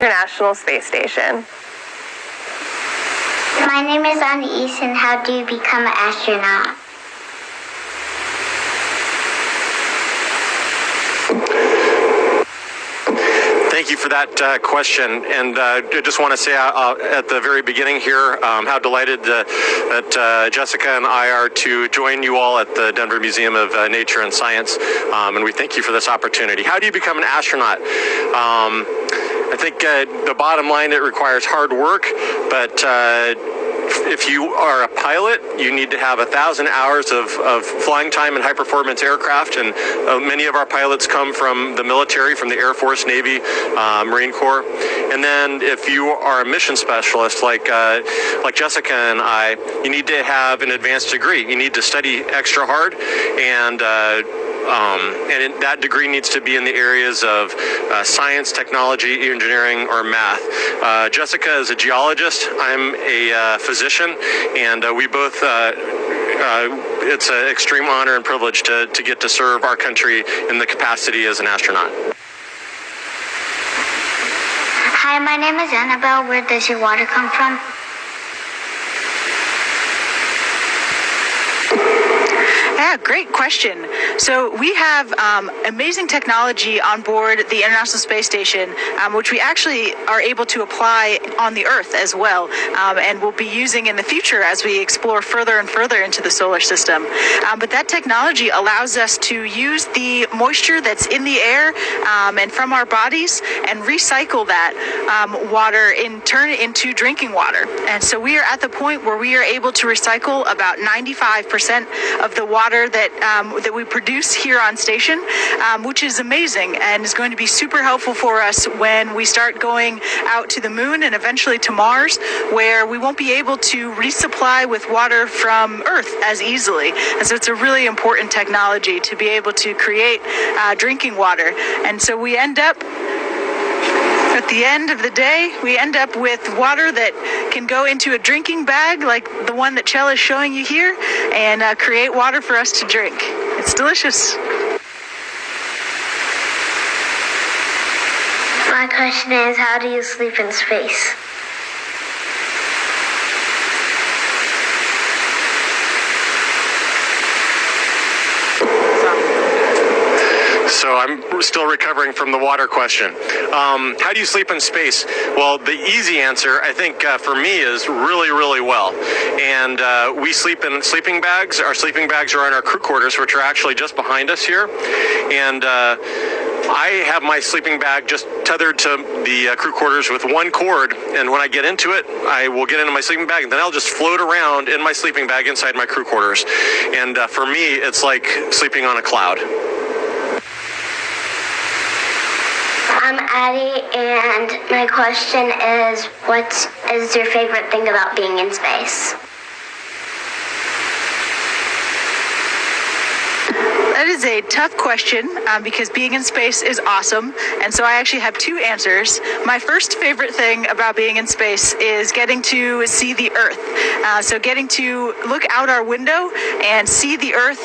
International Space Station? My name is Anais, and how do you become an astronaut? Thank you for that question, and I just want to say at the very beginning here how delighted that Jessica and I are to join you all at the Denver Museum of Nature and Science, and we thank you for this opportunity. How do you become an astronaut? I think the bottom line, it requires hard work, but if you are a pilot, you need to have 1,000 hours of flying time in high-performance aircraft, and many of our pilots come from the military, from the Air Force, Navy, Marine Corps. And then if you are a mission specialist like Jessica and I, you need to have an advanced degree. You need to study extra hard, and that degree needs to be in the areas of science, technology, engineering, or math. Jessica is a geologist. I'm a physician, and we both, it's an extreme honor and privilege to get to serve our country in the capacity as an astronaut. Hi, my name is Annabelle. Where does your water come from? Yeah, great question. So we have amazing technology on board the International Space Station, which we actually are able to apply on the Earth as well, and will be using in the future as we explore further and further into the solar system. But that technology allows us to use the moisture that's in the air and from our bodies and recycle that water and turn it into drinking water. And so we are at the point where we are able to recycle about 95% of the water that we produce here on station, which is amazing and is going to be super helpful for us when we start going out to the moon and eventually to Mars, where we won't be able to resupply with water from Earth as easily. And so it's a really important technology to be able to create drinking water. And so we end up, at the end of the day, we end up with water that can go into a drinking bag like the one that Chell is showing you here and create water for us to drink. It's delicious. My question is, how do you sleep in space? So I'm still recovering from the water question. How do you sleep in space? Well, the easy answer, I think, for me is really, really well. And we sleep in sleeping bags. Our sleeping bags are in our crew quarters, which are actually just behind us here. And I have my sleeping bag just tethered to the crew quarters with one cord, and when I get into it, I will get into my sleeping bag, and then I'll just float around in my sleeping bag inside my crew quarters. And for me, it's like sleeping on a cloud. I'm Addie, and my question is, what is your favorite thing about being in space? That is a tough question because being in space is awesome, and so I actually have two answers. My first favorite thing about being in space is getting to see the Earth. So getting to look out our window and see the Earth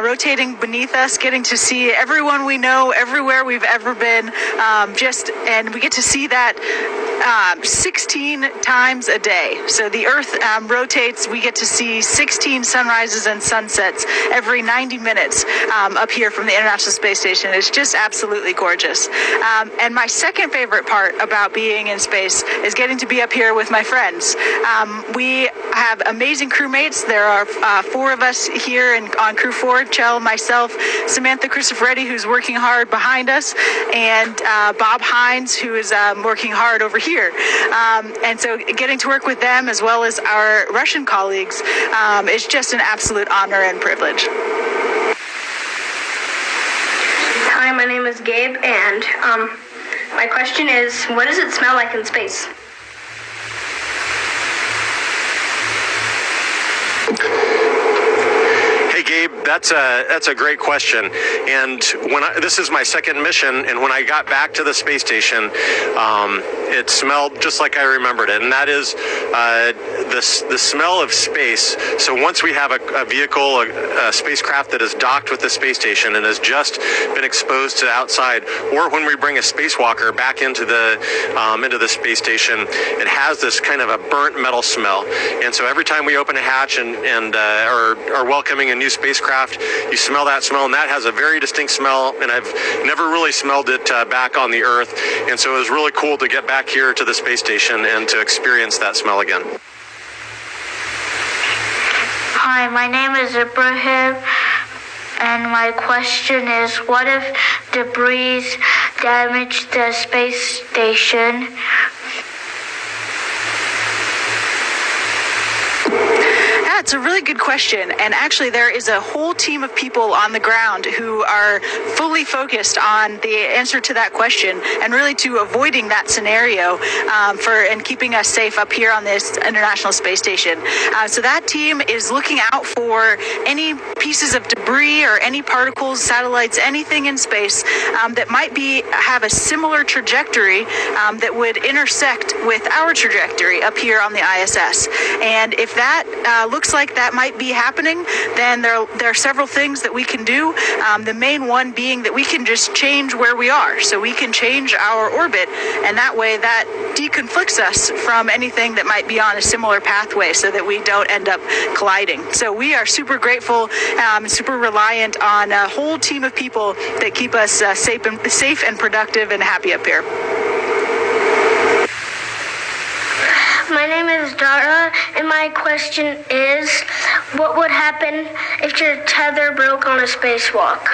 rotating beneath us, getting to see everyone we know, everywhere we've ever been, and we get to see that 16 times a day. So the Earth rotates. We get to see 16 sunrises and sunsets every 90 minutes up here from the International Space Station. It's just absolutely gorgeous. And my second favorite part about being in space is getting to be up here with my friends. We have amazing crewmates. There are 4 of us here on Crew 4, Chell, myself, Samantha Cristoforetti, who's working hard behind us, and Bob Hines, who is working hard over here. And so getting to work with them as well as our Russian colleagues is just an absolute honor and privilege. Hi, my name is Gabe, and my question is, what does it smell like in space? Hey Gabe, that's a great question. And this is my second mission, and when I got back to the space station, it smelled just like I remembered it, and that is the smell of space. So once we have a vehicle, a spacecraft that is docked with the space station and has just been exposed to outside, or when we bring a spacewalker back into the space station, it has this kind of a burnt metal smell. And so every time we open a hatch and are welcoming a new spacecraft, you smell that smell, and that has a very distinct smell, and I've never really smelled it back on the Earth. And so it was really cool to get back here to the space station and to experience that smell again. Hi, my name is Ibrahim, and my question is, what if debris damaged the space station? It's a really good question, and actually there is a whole team of people on the ground who are fully focused on the answer to that question and really to avoiding that scenario and keeping us safe up here on this International Space Station. So that team is looking out for any pieces of debris or any particles, satellites, anything in space that might have a similar trajectory that would intersect with our trajectory up here on the ISS. And if that looks like that might be happening, then there are several things that we can do. The main one being that we can just change where we are. So we can change our orbit, and that way that deconflicts us from anything that might be on a similar pathway so that we don't end up colliding. So we are super grateful, super reliant on a whole team of people that keep us safe and productive and happy up here. My name is Dara, and my question is, what would happen if your tether broke on a spacewalk?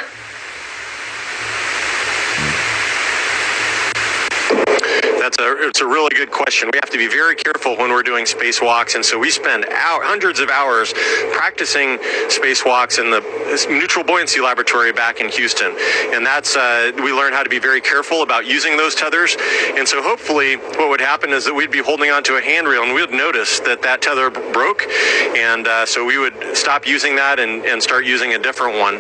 It's a really good question. We have to be very careful when we're doing spacewalks, and so we spend hundreds of hours practicing spacewalks in the Neutral Buoyancy Laboratory back in Houston. And that's we learn how to be very careful about using those tethers. And so hopefully what would happen is that we'd be holding onto a handrail, and we'd notice that tether broke, and so we would stop using that and start using a different one.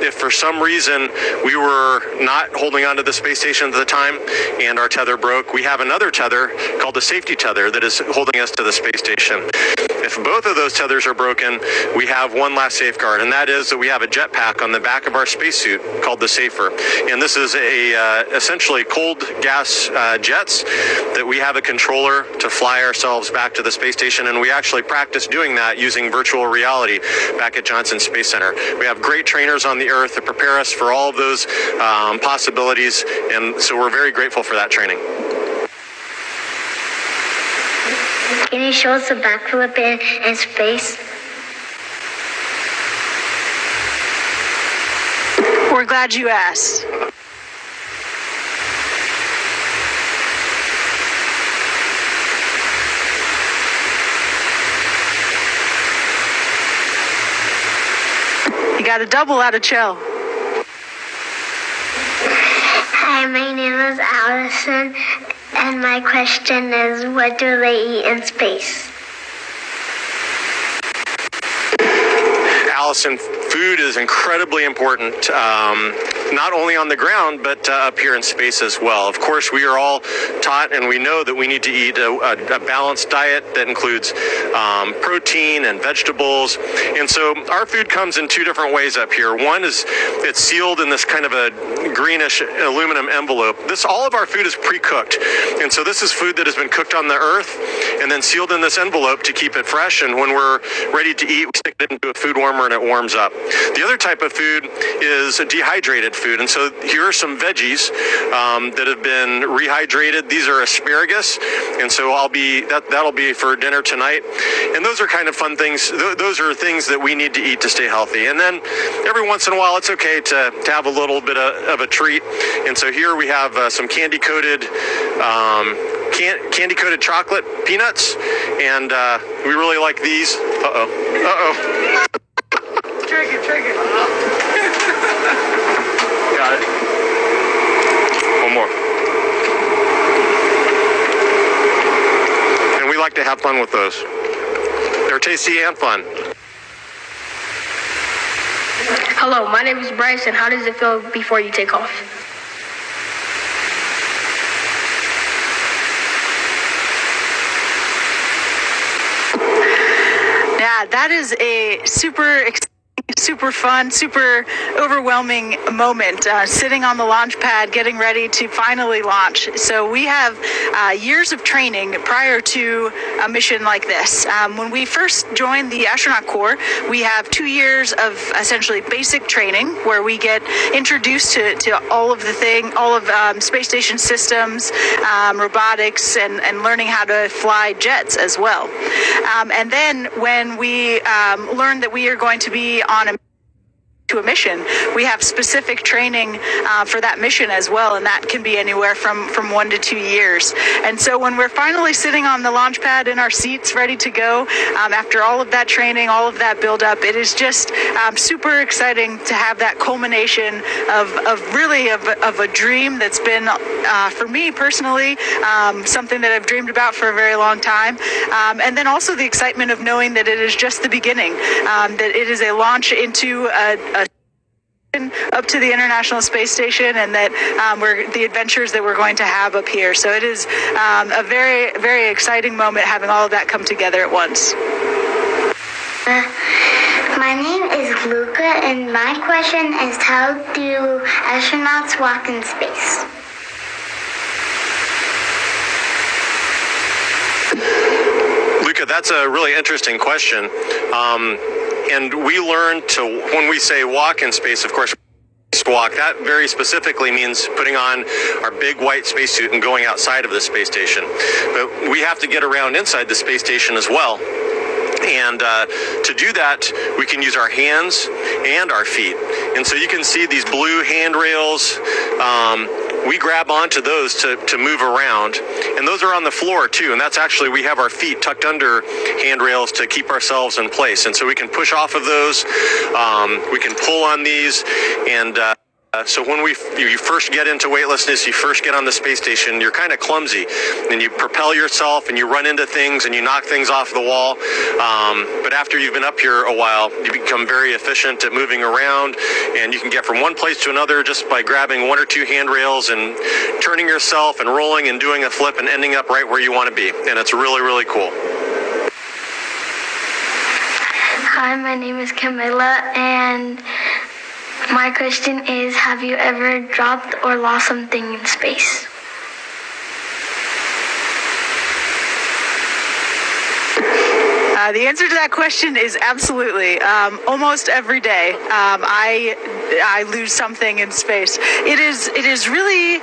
If for some reason we were not holding onto the space station at the time and our tether broke, we have another tether called the safety tether that is holding us to the space station. If both of those tethers are broken, we have one last safeguard, and that is that we have a jetpack on the back of our spacesuit called the Safer. And this is essentially cold gas jets that we have a controller to fly ourselves back to the space station, and we actually practice doing that using virtual reality back at Johnson Space Center. We have great trainers on the Earth that prepare us for all of those possibilities, and so we're very grateful for that training. Can you show us a backflip in space? We're glad you asked. You got a double out of Chell. Hi, my name is Allison, and my question is, what do they eat in space? Allison, food is incredibly important, not only on the ground, but up here in space as well. Of course, we are all taught and we know that we need to eat a balanced diet that includes protein and vegetables. And so our food comes in two different ways up here. One is it's sealed in this kind of a greenish aluminum envelope. All of our food is pre-cooked. And so this is food that has been cooked on the Earth and then sealed in this envelope to keep it fresh. And when we're ready to eat, we stick it into a food warmer and it warms up. The other type of food is a dehydrated food. And so here are some veggies that have been rehydrated. These are asparagus. And so that'll be for dinner tonight. And those are kind of fun things. Those are things that we need to eat to stay healthy. And then every once in a while, it's okay to have a little bit of a treat. And so here we have some candy-coated chocolate peanuts, and we really like these. Drink it. Got it. One more. And we like to have fun with those. They're tasty and fun. Hello, my name is Bryce, and how does it feel before you take off? Yeah, that is a super fun, super overwhelming moment, sitting on the launch pad, getting ready to finally launch. So we have years of training prior to a mission like this. When we first joined the Astronaut Corps, we have 2 years of essentially basic training where we get introduced to all of space station systems, robotics, and learning how to fly jets as well. And then when we learn that we are going to be on a mission, we have specific training for that mission as well, and that can be anywhere from 1 to 2 years. And so when we're finally sitting on the launch pad in our seats ready to go, after all of that training, all of that build up, it is just super exciting to have that culmination of a dream that's been for me personally something that I've dreamed about for a very long time, and then also the excitement of knowing that it is just the beginning, that it is a launch into up to the International Space Station, and that we're the adventures that we're going to have up here. So it is a very, very exciting moment having all of that come together at once. My name is Luca, and my question is, how do astronauts walk in space? Luca, that's a really interesting question. And we learn when we say walk in space, of course, walk, that very specifically means putting on our big white spacesuit and going outside of the space station. But we have to get around inside the space station as well. And to do that, we can use our hands and our feet. And so you can see these blue handrails. We grab onto those to move around, and those are on the floor too, and that's actually, we have our feet tucked under handrails to keep ourselves in place, and so we can push off of those, we can pull on these, and so when you first get into weightlessness, you first get on the space station, you're kind of clumsy, and you propel yourself and you run into things and you knock things off the wall, but after you've been up here a while, you become very efficient at moving around, and you can get from one place to another just by grabbing 1 or 2 handrails and turning yourself and rolling and doing a flip and ending up right where you want to be, and it's really, really cool. Hi, my name is Camilla, and my question is, have you ever dropped or lost something in space? The answer to that question is absolutely. Almost every day, I lose something in space. It is really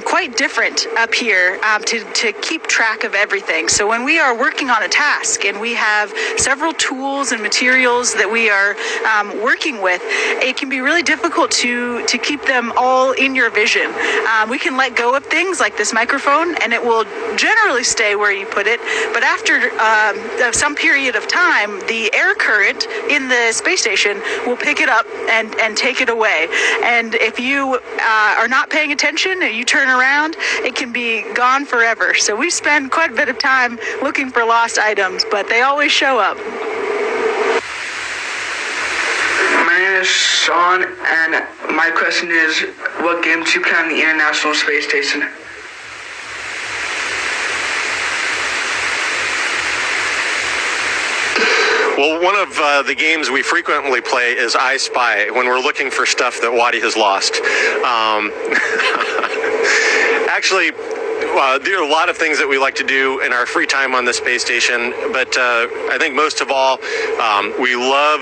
quite different up here to keep track of everything. So when we are working on a task and we have several tools and materials that we are working with, it can be really difficult to keep them all in your vision. We can let go of things like this microphone, and it will generally stay where you put it. But after some period of time, the air current in the space station will pick it up and take it away. And if you are not paying attention and you turn around, it can be gone forever. So we spend quite a bit of time looking for lost items, but they always show up. My name is Sean, and my question is, what game do you play on the International Space Station? Well, one of the games we frequently play is I Spy, when we're looking for stuff that Waddy has lost. Actually, there are a lot of things that we like to do in our free time on the space station, but I think most of all, we love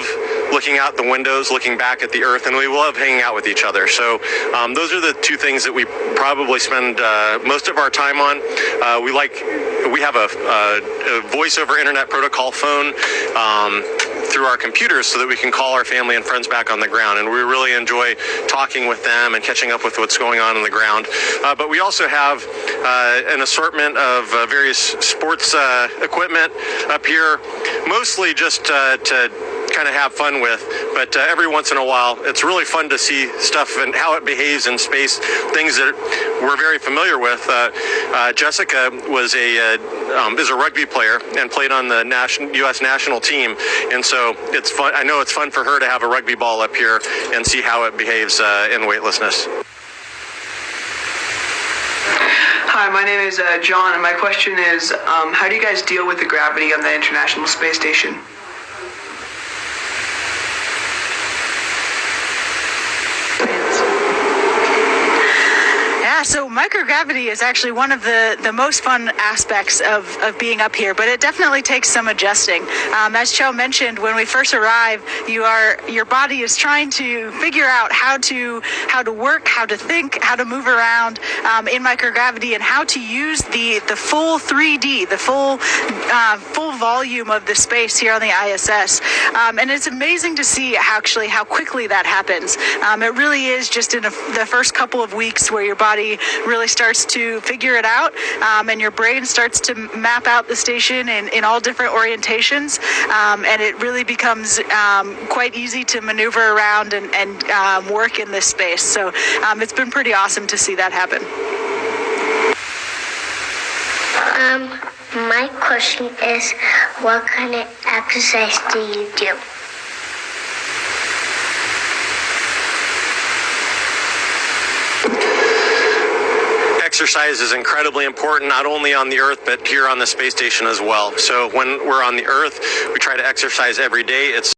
looking out the windows, looking back at the Earth, and we love hanging out with each other. So those are the 2 things that we probably spend most of our time on. We have a voice over internet protocol phone through our computers so that we can call our family and friends back on the ground, and we really enjoy talking with them and catching up with what's going on the ground. But we also have an assortment of various sports equipment up here, mostly just to kind of have fun with, but every once in a while it's really fun to see stuff and how it behaves in space, things that we're very familiar with. Jessica was is a rugby player and played on the U.S. national team, and so it's fun. I know it's fun for her to have a rugby ball up here and see how it behaves in weightlessness. Hi, my name is John, and my question is, how do you guys deal with the gravity on the International Space Station? Yeah, so microgravity is actually one of the most fun aspects of being up here, but it definitely takes some adjusting. As Cho mentioned, when we first arrive, your body is trying to figure out how to work, how to think, how to move around in microgravity, and how to use the full 3D, the full volume of the space here on the ISS. And it's amazing to see how quickly that happens. It really is just in the first couple of weeks where your body really starts to figure it out, and your brain starts to map out the station in all different orientations, and it really becomes quite easy to maneuver around and work in this space. So it's been pretty awesome to see that happen. My question is, what kind of exercise do you do? Exercise is incredibly important, not only on the Earth, but here on the space station as well. So when we're on the Earth, we try to exercise every day. It's